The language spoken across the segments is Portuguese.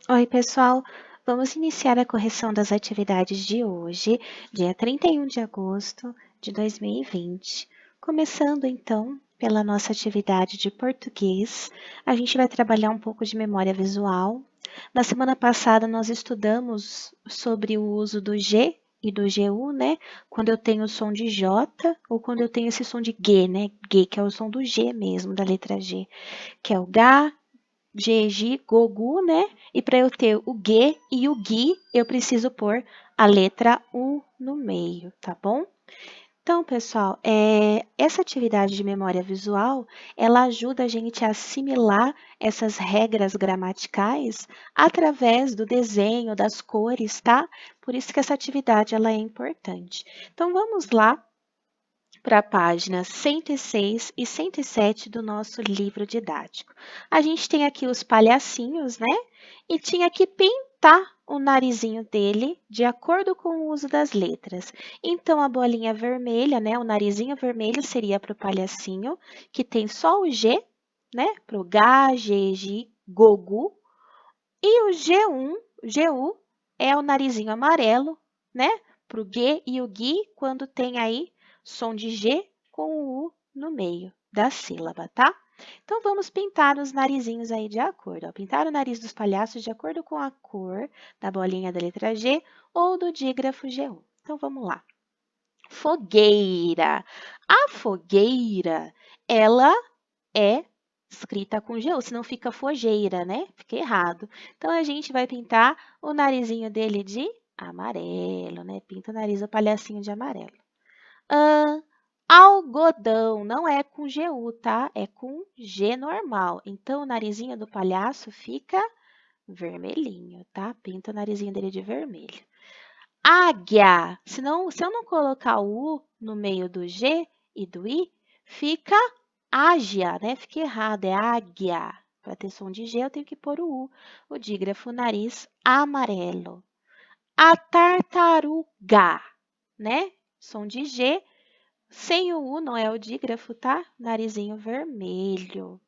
Oi, pessoal. Vamos iniciar a correção das atividades de hoje, dia 31 de agosto de 2020. Começando, então, pela nossa atividade de português, a gente vai trabalhar um pouco de memória visual. Na semana passada, nós estudamos sobre o uso do G e do GU, né? Quando eu tenho o som de J ou quando eu tenho esse som de G, né? G, que é o som do G mesmo, da letra G, que é o G, G, Gogu, né? E para eu ter o G e o Gui, eu preciso pôr a letra U no meio, tá bom? Então, pessoal, essa atividade de memória visual, ela ajuda a gente a assimilar essas regras gramaticais através do desenho, das cores, tá? Por isso que essa atividade ela é importante. Então, vamos lá para a página 106 e 107 do nosso livro didático. A gente tem aqui os palhacinhos, né? E tinha que pintar o narizinho dele de acordo com o uso das letras. Então, a bolinha vermelha, né? O narizinho vermelho seria para o palhacinho, que tem só o G, né? Para o G, G, G, Gogu. E o G1, GU, é o narizinho amarelo, né? Para o G e o Gui, quando tem aí som de G com o U no meio da sílaba, tá? Então, vamos pintar os narizinhos aí de acordo. Ó. Pintar o nariz dos palhaços de acordo com a cor da bolinha da letra G ou do dígrafo G1. Então, vamos lá. Fogueira. A fogueira, ela é escrita com GU, senão fica fogeira, né? Fica errado. Então, a gente vai pintar o narizinho dele de amarelo, né? Pinta o nariz do palhacinho de amarelo. Algodão, não é com GU, tá? É com G normal. Então, o narizinho do palhaço fica vermelhinho, tá? Pinta o narizinho dele de vermelho. Águia, se eu não colocar o U no meio do G e do I, fica ágia, né? Fica errado, é águia. Para ter som de G, eu tenho que pôr o U. O dígrafo, nariz amarelo. A tartaruga, né? Som de G, sem o U, não é o dígrafo, tá? Narizinho vermelho.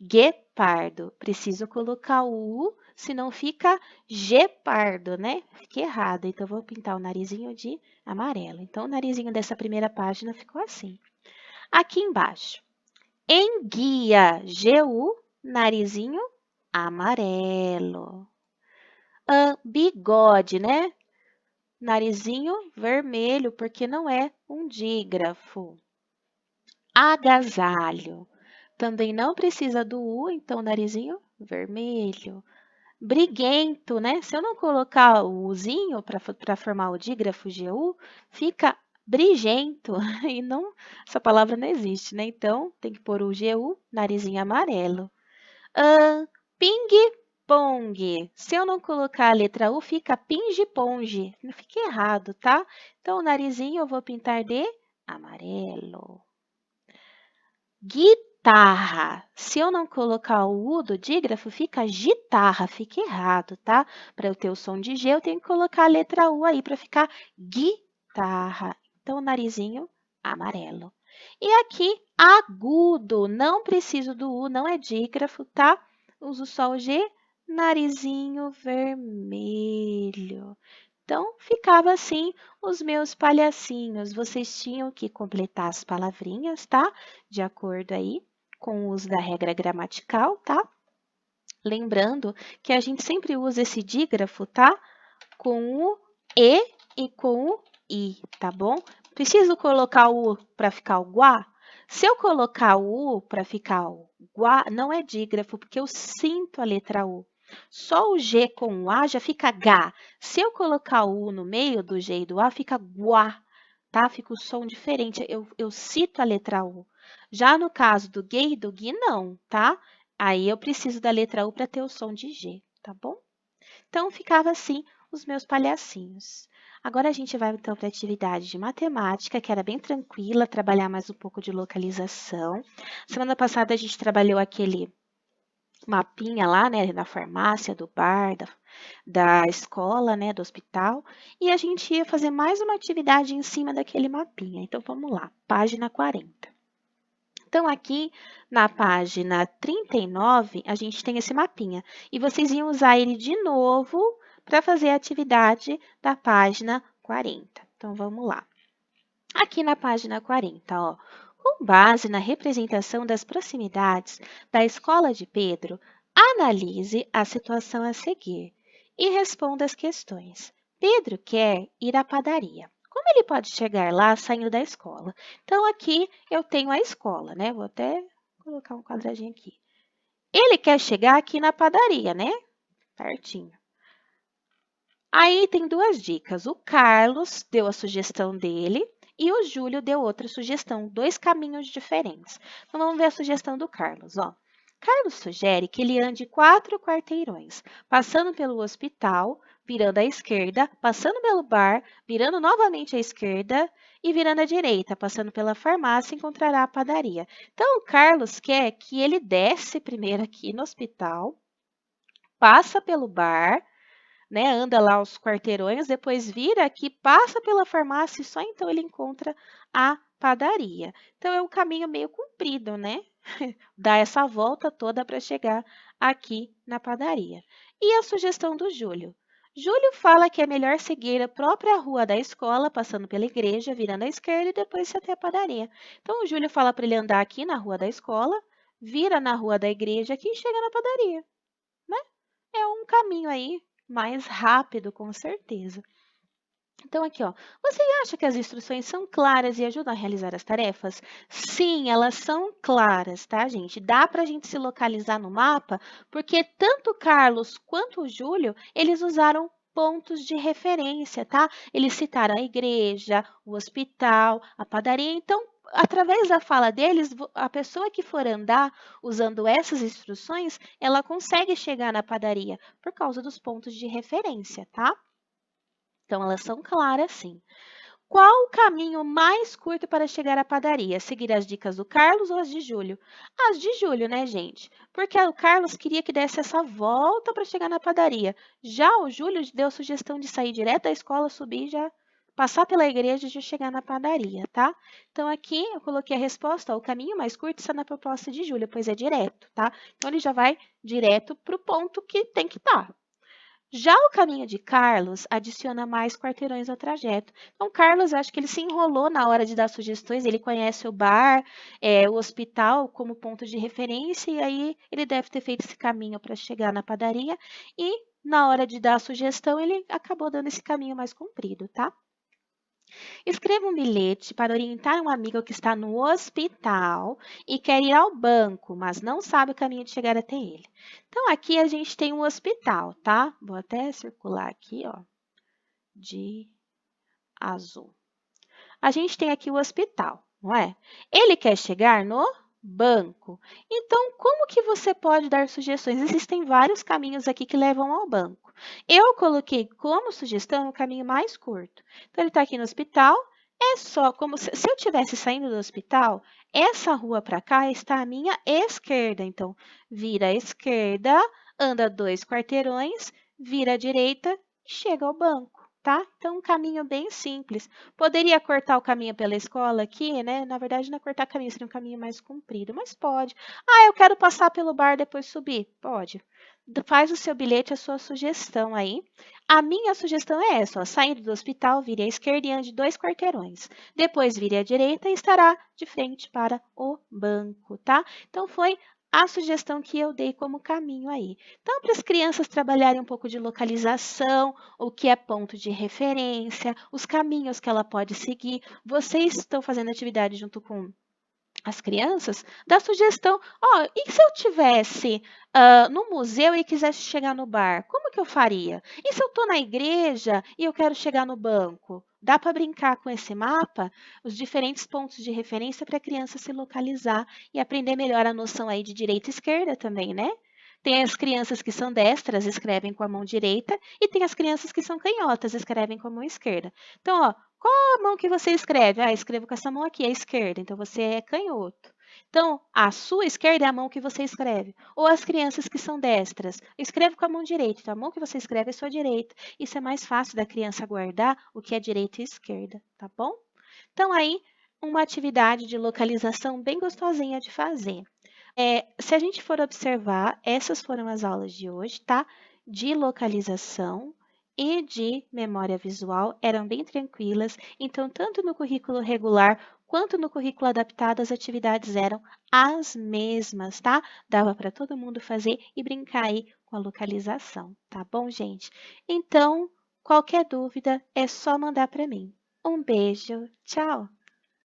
Guepardo, preciso colocar o U, senão fica gepardo, né? Fica errado, então vou pintar o narizinho de amarelo. Então, o narizinho dessa primeira página ficou assim. Aqui embaixo, enguia, GU, narizinho amarelo. Bigode, né? Narizinho vermelho, porque não é um dígrafo. Agasalho. Também não precisa do U, então narizinho vermelho. Briguento, né? Se eu não colocar o Uzinho para formar o dígrafo GU, fica brigento. E não, essa palavra não existe, né? Então, tem que pôr o GU, narizinho amarelo. Ping-pong. Se eu não colocar a letra U, fica pinge-ponge. Não fica errado, tá? Então, o narizinho eu vou pintar de amarelo. Guitarra. Se eu não colocar o U do dígrafo, fica guitarra, fica errado, tá? Para eu ter o som de G, eu tenho que colocar a letra U aí para ficar guitarra. Então, o narizinho amarelo. E aqui, agudo. Não preciso do U, não é dígrafo, tá? Uso só o G, narizinho vermelho. Então, ficava assim os meus palhacinhos. Vocês tinham que completar as palavrinhas, tá? De acordo aí com o uso da regra gramatical, tá? Lembrando que a gente sempre usa esse dígrafo, tá? Com o E com o I, tá bom? Preciso colocar o U para ficar o guá? Se eu colocar o U para ficar o guá, não é dígrafo, porque eu sinto a letra U. Só o G com o A já fica Gá. Se eu colocar o U no meio do G e do A, fica guá, tá? Fica o som diferente, eu cito a letra U. Já no caso do G e do Gui, não, tá? Aí eu preciso da letra U para ter o som de G, tá bom? Então, ficava assim os meus palhacinhos. Agora a gente vai então para a atividade de matemática, que era bem tranquila, trabalhar mais um pouco de localização. Semana passada a gente trabalhou aquele mapinha lá, né, na farmácia, do bar, da escola, né, do hospital, e a gente ia fazer mais uma atividade em cima daquele mapinha. Então, vamos lá, página 40. Então, aqui na página 39, a gente tem esse mapinha. E vocês iam usar ele de novo para fazer a atividade da página 40. Então, vamos lá. Aqui na página 40, ó, com base na representação das proximidades da escola de Pedro, analise a situação a seguir e responda as questões. Pedro quer ir à padaria. Como ele pode chegar lá saindo da escola? Então, aqui eu tenho a escola, né? Vou até colocar um quadradinho aqui. Ele quer chegar aqui na padaria, né? Pertinho. Aí tem duas dicas. O Carlos deu a sugestão dele e o Júlio deu outra sugestão, dois caminhos diferentes. Então, vamos ver a sugestão do Carlos. Ó. Carlos sugere que ele ande 4 quarteirões, passando pelo hospital, virando à esquerda, passando pelo bar, virando novamente à esquerda e virando à direita, passando pela farmácia, encontrará a padaria. Então, o Carlos quer que ele desce primeiro aqui no hospital, passa pelo bar, né, anda lá os quarteirões, depois vira aqui, passa pela farmácia e só então ele encontra a padaria. Então, é um caminho meio comprido, né? Dá essa volta toda para chegar aqui na padaria. E a sugestão do Júlio? Júlio fala que é melhor seguir a própria rua da escola, passando pela igreja, virando à esquerda e depois ir até a padaria. Então, o Júlio fala para ele andar aqui na rua da escola, vira na rua da igreja aqui e chega na padaria, né? É um caminho aí mais rápido, com certeza. Então, aqui, ó, você acha que as instruções são claras e ajudam a realizar as tarefas? Sim, elas são claras, tá, gente? Dá para a gente se localizar no mapa, porque tanto o Carlos quanto o Júlio, eles usaram pontos de referência, tá? Eles citaram a igreja, o hospital, a padaria. Então, através da fala deles, a pessoa que for andar usando essas instruções, ela consegue chegar na padaria por causa dos pontos de referência, tá? Então, elas são claras, sim. Qual o caminho mais curto para chegar à padaria? Seguir as dicas do Carlos ou as de Júlio? As de Júlio, né, gente? Porque o Carlos queria que desse essa volta para chegar na padaria. Já o Júlio deu a sugestão de sair direto da escola, subir e já passar pela igreja e já chegar na padaria, tá? Então, aqui eu coloquei a resposta, ó, o caminho mais curto está na proposta de Júlio, pois é direto, tá? Então, ele já vai direto para o ponto que tem que estar. Já o caminho de Carlos adiciona mais quarteirões ao trajeto. Então, Carlos, acho que ele se enrolou na hora de dar sugestões. Ele conhece o bar, o hospital como ponto de referência, e aí ele deve ter feito esse caminho para chegar na padaria. E na hora de dar a sugestão, ele acabou dando esse caminho mais comprido, tá? Escreva um bilhete para orientar um amigo que está no hospital e quer ir ao banco, mas não sabe o caminho de chegar até ele. Então, aqui a gente tem um hospital, tá? Vou até circular aqui, ó, de azul. A gente tem aqui o hospital, não é? Ele quer chegar no banco. Então, como que você pode dar sugestões? Existem vários caminhos aqui que levam ao banco. Eu coloquei como sugestão o caminho mais curto. Então, ele está aqui no hospital. É só como se eu estivesse saindo do hospital, essa rua para cá está à minha esquerda. Então, vira à esquerda, anda 2 quarteirões, vira à direita e chega ao banco, tá? Então, um caminho bem simples. Poderia cortar o caminho pela escola aqui, né? Na verdade, não é cortar caminho, seria um caminho mais comprido, mas pode. Ah, eu quero passar pelo bar depois subir. Pode. Faz o seu bilhete, a sua sugestão aí. A minha sugestão é essa, ó, saindo do hospital, vire à esquerda e ande 2 quarteirões. Depois vire à direita e estará de frente para o banco, tá? Então, foi a sugestão que eu dei como caminho aí. Então, para as crianças trabalharem um pouco de localização, o que é ponto de referência, os caminhos que ela pode seguir. Vocês estão fazendo atividade junto com as crianças, dá sugestão. Ó, e se eu tivesse no museu e quisesse chegar no bar, como que eu faria? E se eu estou na igreja e eu quero chegar no banco? Dá para brincar com esse mapa, os diferentes pontos de referência para a criança se localizar e aprender melhor a noção aí de direita e esquerda também, né? Tem as crianças que são destras, escrevem com a mão direita, e tem as crianças que são canhotas, escrevem com a mão esquerda. Então, ó, qual a mão que você escreve? Ah, escrevo com essa mão aqui, a esquerda, então você é canhoto. Então, a sua esquerda é a mão que você escreve. Ou as crianças que são destras, escrevo com a mão direita, então a mão que você escreve é sua direita. Isso é mais fácil da criança guardar o que é direita e esquerda, tá bom? Então, aí, uma atividade de localização bem gostosinha de fazer. Se a gente for observar, essas foram as aulas de hoje, tá? De localização e de memória visual, eram bem tranquilas. Então, tanto no currículo regular quanto no currículo adaptado, as atividades eram as mesmas, tá? Dava para todo mundo fazer e brincar aí com a localização, tá bom, gente? Então, qualquer dúvida é só mandar para mim. Um beijo, tchau!